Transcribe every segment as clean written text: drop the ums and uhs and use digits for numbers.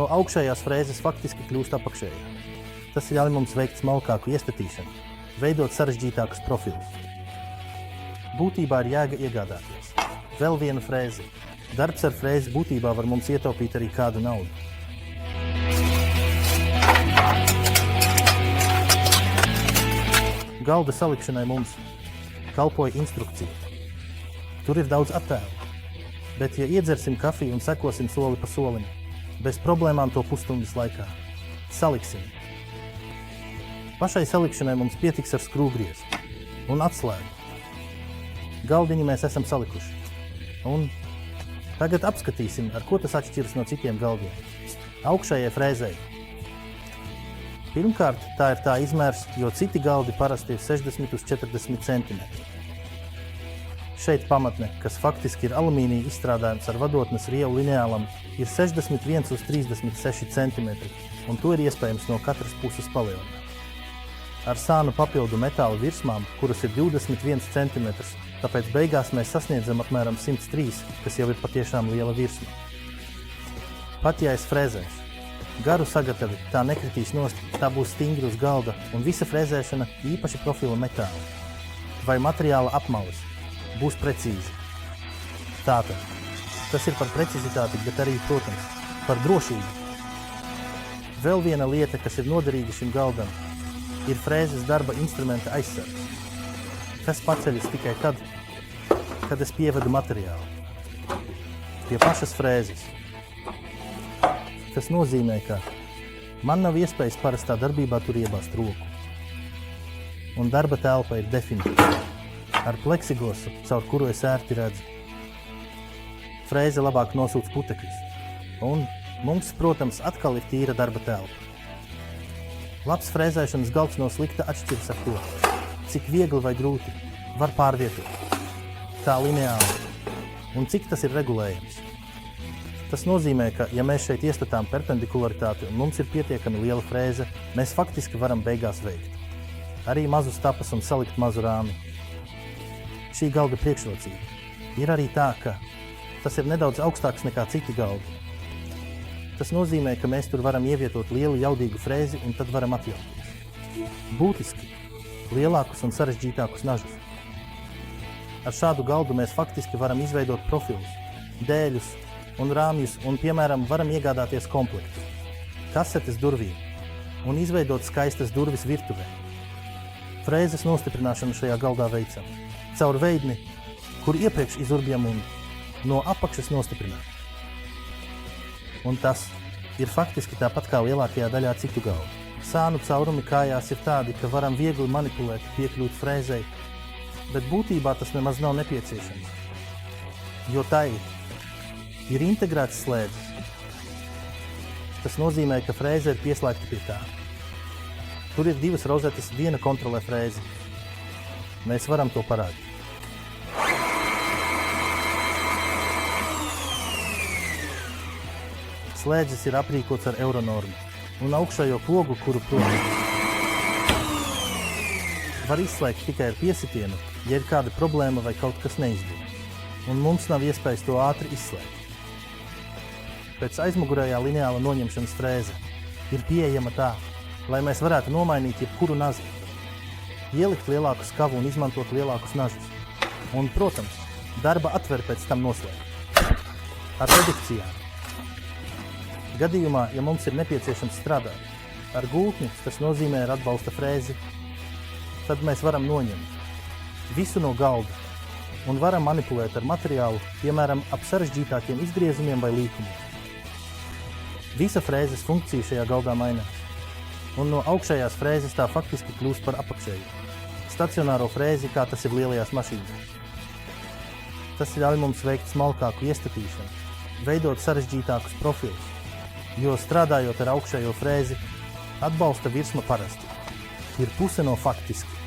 no augšējās frēzes faktiski kļūst apakšējā. Tas ļauj mums veikt smalkāku iestatīšanu, veidot sarežģītākus profilus. Būtībā ir jēga iegādāties. Vēl viena frēze. Darbs ar frēzi būtībā var mums ietaupīt arī kādu naudu. Galda salikšanai mums kalpoja instrukcija. Tur ir daudz attēlu, bet ja iedzersim kafiju un sekosim soli pa solim, bez problēmām to pusstundas laikā, saliksim. Pašai salikšanai mums pietiks ar skrūvgriezu un atslēgu. Galdiņu mēs esam salikuši. Un tagad apskatīsim, ar ko tas atšķiras no citiem galdiem. Augšējai frēzei. Pirmkārt, tā ir tā izmērs, jo citi galdi parasti ir 60 uz 40 cm. Šeit pamatne, kas faktiski ir alumīnija izstrādājums ar vadotnes rievu lineālam, ir 61 uz 36 cm, un to ir iespējams no katras puses palielināt. Ar sānu papildu metāla virsmām, kuras ir 21 cm, tāpēc beigās mēs sasniedzam apmēram 103, kas jau ir patiešām liela virsma. Pat ja es frēzēšu, garu sagatavi, tā nekritīs nost, tā būs stingri uz galda un visa frēzēšana īpaši profila metāla vai materiāla apmalis būs precīzi. Tātad, tas ir par precizitāti, bet arī, protams, par drošību. Vēl viena lieta, kas ir noderīga šim galdam, ir frēzes darba instrumenta aizsargs, kas paceļas tikai tad, kad es pievedu materiālu pie pašas frēzes. Tas nozīmē, ka man nav iespējas parastā darbībā tur iebāzt roku. Un darba telpa ir definitīva, ar pleksiglosu, caur kuru es ērti redzu. Frēze labāk nosūc putekļus. Un mums, protams, atkal ir tīra darba telpa. Labs frēzēšanas galds no slikta atšķiras ar to, cik viegli vai grūti var pārvietot, kā lineāli, un cik tas ir regulējams. Tas nozīmē, ka, ja mēs šeit iestatām perpendikularitāti un mums ir pietiekami liela frēze, mēs faktiski varam beigās veikt. Arī mazus tapas un salikt mazu rāmi. Šī galda priekšrocība ir arī tā, ka tas ir nedaudz augstāks nekā citi galdi. Tas nozīmē, ka mēs tur varam ievietot lielu jaudīgu frēzi un tad varam atjauties. Būtiski lielākus un sarežģītākus nažus. Ar šādu galdu mēs faktiski varam izveidot profilus, dēļus un rāmjus un, piemēram, varam iegādāties komplektus, kasetes durvīm un izveidot skaistas durvis virtuvē. Frēzes nostiprināšanu šajā galdā veicam caur veidni, kur iepriekš izurbjam un no apakšas nostiprināt. Un tas ir faktiski tāpat kā lielākajā daļā citu galdu. Sānu caurumi kājās ir tādi, ka varam viegli manipulēt, piekļūt frēzei, bet būtībā tas nemaz nav nepieciešams, jo tai ir integrēts slēdzes. Tas nozīmē, ka frēze ir pieslēgta pie tā. Tur ir divas rozetes, viena kontrolē frēzi. Mēs varam to parādīt. Slēdzes ir aprīkots ar Euronormu un augšējo pogu, kuru var izslēgt tikai ar piesitienu, ja ir kāda problēma vai kaut kas neizdodas, un mums nav iespējas to ātri izslēgt. Pēc aizmugurējā lineāla noņemšanas frēze ir pieejama tā, lai mēs varētu nomainīt jebkuru nazi, ielikt lielāku skavu un izmantot lielākus nažus. Un, protams, darba atver pēc tam noslēgt. Ar redukcijām. Gadījumā, ja mums ir nepieciešams strādāt ar gultni, tas nozīmē ar atbalsta frēzi, tad mēs varam noņemt visu no galda un varam manipulēt ar materiālu, piemēram, ap sarežģītākiem izgriezumiem vai līkumiem. Visa frēzes funkcija šajā galdā mainās, un no augšējās frēzes tā faktiski kļūst par apakšēju. Stacionāro frēzi, kā tas ir lielajās mašīnās. Tas ļauj mums veikt smalkāku iestatīšanu, veidot sarežģītākus profilus, jo strādājot ar augšējo frēzi, atbalsta virsma parasti ir puse no faktiski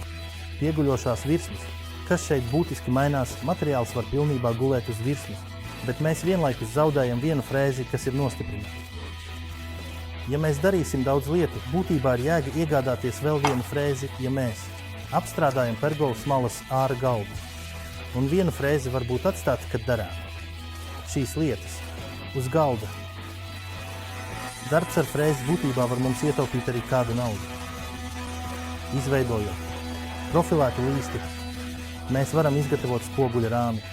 pieguļošās virsmas, kas šeit būtiski mainās, materiāls var pilnībā gulēt uz virsmas, bet mēs vienlaikus zaudējam vienu frēzi, kas ir nostiprināta. Ja mēs darīsim daudz lietu, būtībā ir jēga iegādāties vēl vienu frēzi, ja mēs apstrādājam pergolas malas āra galdu, un vienu frēzi varbūt atstāt, kad darām. Šīs lietas uz galda Darbs ar frēzi būtībā var mums ietaupīt arī kādu naudu. Izveidojot profilētu līsti, mēs varam izgatavot spoguļa rāmi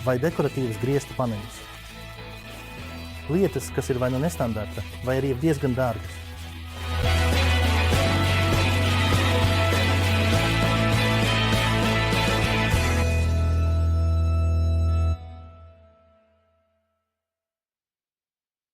vai dekoratīvas griestu paneļus. Lietas, kas ir vai nu nestandarta, vai arī ir diezgan dārgas.